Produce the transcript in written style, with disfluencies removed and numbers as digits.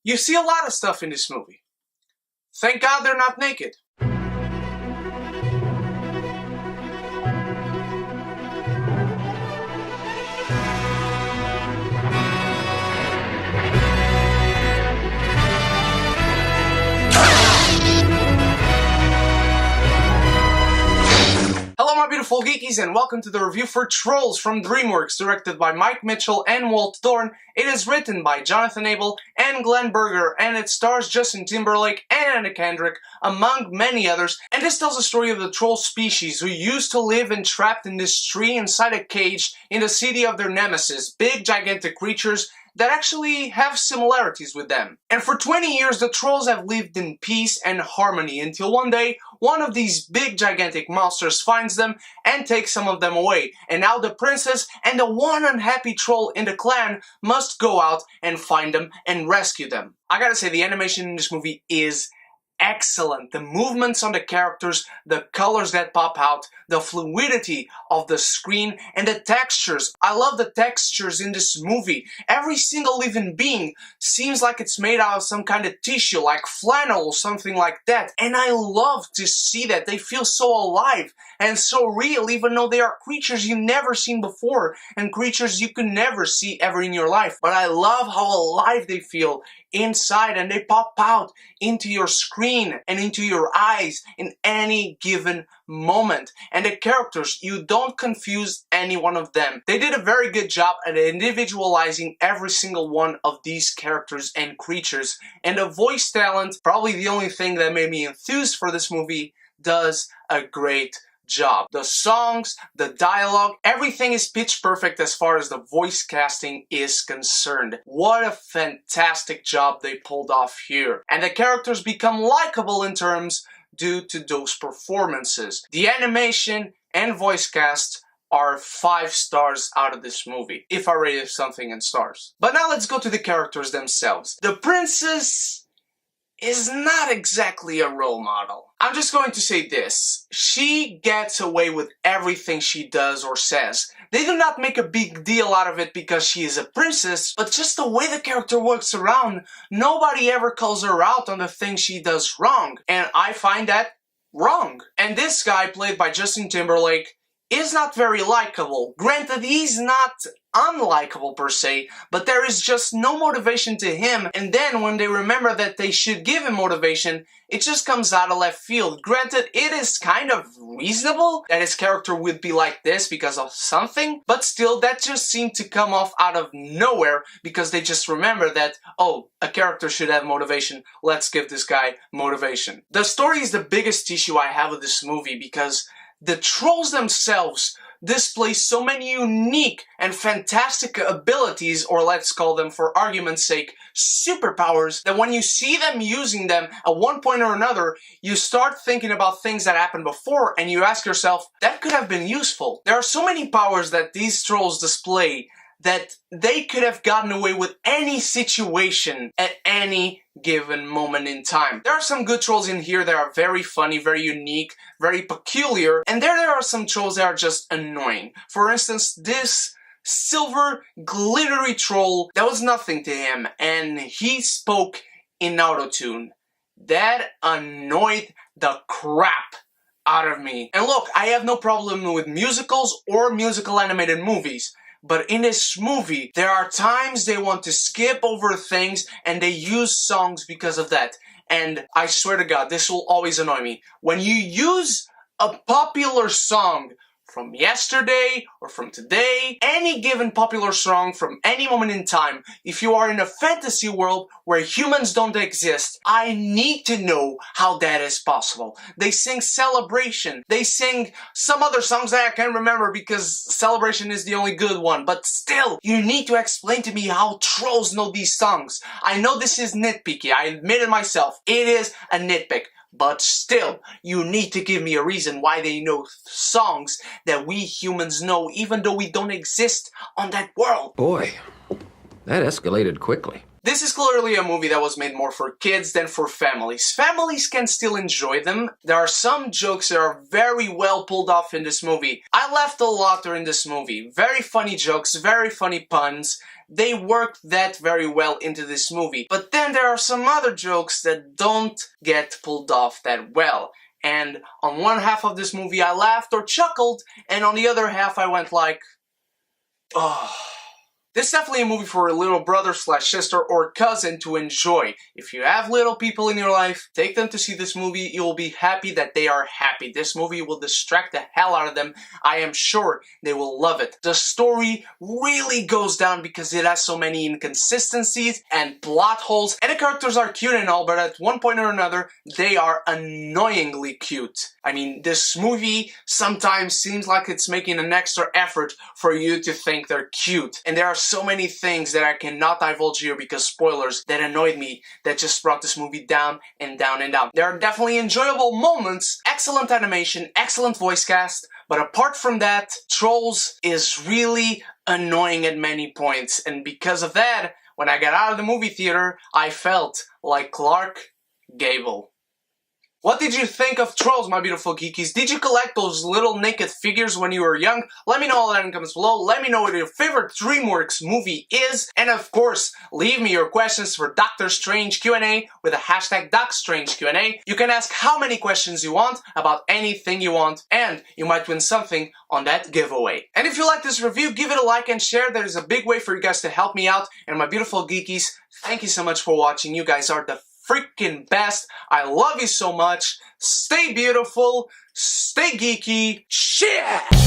You see a lot of stuff in this movie. Thank God they're not naked. Hello my beautiful geekies and welcome to the review for Trolls from DreamWorks, directed by Mike Mitchell and Walt Thorne. It is written by Jonathan Abel and Glenn Berger, and it stars Justin Timberlake and Anna Kendrick, among many others. And this tells the story of the troll species who used to live entrapped in this tree inside a cage in the city of their nemesis, big gigantic creatures that actually have similarities with them. And for 20 years, the trolls have lived in peace and harmony until one day, one of these big gigantic monsters finds them and takes some of them away. And now the princess and the one unhappy troll in the clan must go out and find them and rescue them. I gotta say, the animation in this movie is excellent. The movements on the characters, the colors that pop out, the fluidity of the screen, and the textures. I love the textures in this movie. Every single living being seems like it's made out of some kind of tissue, like flannel or something like that. And I love to see that. They feel so alive and so real, even though they are creatures you've never seen before and creatures you could never see ever in your life. But I love how alive they feel inside, and they pop out into your screen and into your eyes in any given moment. And the characters, you don't confuse any one of them. They did a very good job at individualizing every single one of these characters and creatures. And the voice talent, probably the only thing that made me enthused for this movie, does a great job. The songs, the dialogue, everything is pitch perfect as far as the voice casting is concerned. What a fantastic job they pulled off here. And the characters become likable in terms due to those performances. The animation and voice cast are 5 stars out of this movie, if I rated something in stars. But now let's go to the characters themselves. The princess is not exactly a role model. I'm just going to say this. She gets away with everything she does or says. They do not make a big deal out of it because she is a princess, but just the way the character works around, nobody ever calls her out on the things she does wrong. And I find that wrong. And this guy, played by Justin Timberlake, is not very likable. Granted, he's not unlikable per se, but there is just no motivation to him, and then when they remember that they should give him motivation, it just comes out of left field. Granted, it is kind of reasonable that his character would be like this because of something, but still, that just seemed to come off out of nowhere because they just remember that, oh, a character should have motivation, let's give this guy motivation. The story is the biggest issue I have with this movie because the trolls themselves display so many unique and fantastic abilities, or let's call them for argument's sake, superpowers, that when you see them using them at one point or another, you start thinking about things that happened before and you ask yourself, that could have been useful. There are so many powers that these trolls display that they could have gotten away with any situation at any given moment in time. There are some good trolls in here that are very funny, very unique, very peculiar, and there are some trolls that are just annoying. For instance, this silver glittery troll, that was nothing to him, and he spoke in autotune. That annoyed the crap out of me. And look, I have no problem with musicals or musical animated movies. But in this movie, there are times they want to skip over things and they use songs because of that. And I swear to God, this will always annoy me. When you use a popular song from yesterday or from today, any given popular song from any moment in time, if you are in a fantasy world where humans don't exist, I need to know how that is possible. They sing Celebration. They sing some other songs that I can't remember because Celebration is the only good one. But still, you need to explain to me how trolls know these songs. I know this is nitpicky. I admit it myself. It is a nitpick. But still, you need to give me a reason why they know songs that we humans know, even though we don't exist on that world. Boy, that escalated quickly. This is clearly a movie that was made more for kids than for families. Families can still enjoy them. There are some jokes that are very well pulled off in this movie. I laughed a lot during this movie. Very funny jokes, very funny puns. they work that very well into this movie. But then there are some other jokes that don't get pulled off that well. And on one half of this movie I laughed or chuckled, and on the other half I went like, oh. This is definitely a movie for a little brother slash sister or cousin to enjoy. If you have little people in your life, take them to see this movie. You will be happy that they are happy. This movie will distract the hell out of them. I am sure they will love it. The story really goes down because it has so many inconsistencies and plot holes. And the characters are cute and all, but at one point or another, they are annoyingly cute. I mean, this movie sometimes seems like it's making an extra effort for you to think they're cute. And there are so many things that I cannot divulge here because spoilers that annoyed me that just brought this movie down and down and down. There are definitely enjoyable moments, excellent animation, excellent voice cast, but apart from that, Trolls is really annoying at many points, and because of that, when I got out of the movie theater, I felt like Clark Gable. What did you think of Trolls, my beautiful geekies? Did you collect those little naked figures when you were young? Let me know all that in the comments below. Let me know what your favorite DreamWorks movie is. And of course, leave me your questions for Doctor Strange Q&A with the hashtag DocStrangeQ&A. You can ask how many questions you want about anything you want, and you might win something on that giveaway. And if you like this review, give it a like and share. That is a big way for you guys to help me out. And my beautiful geekies, thank you so much for watching. You guys are the freaking best. I love you so much. Stay beautiful. Stay geeky. Shit!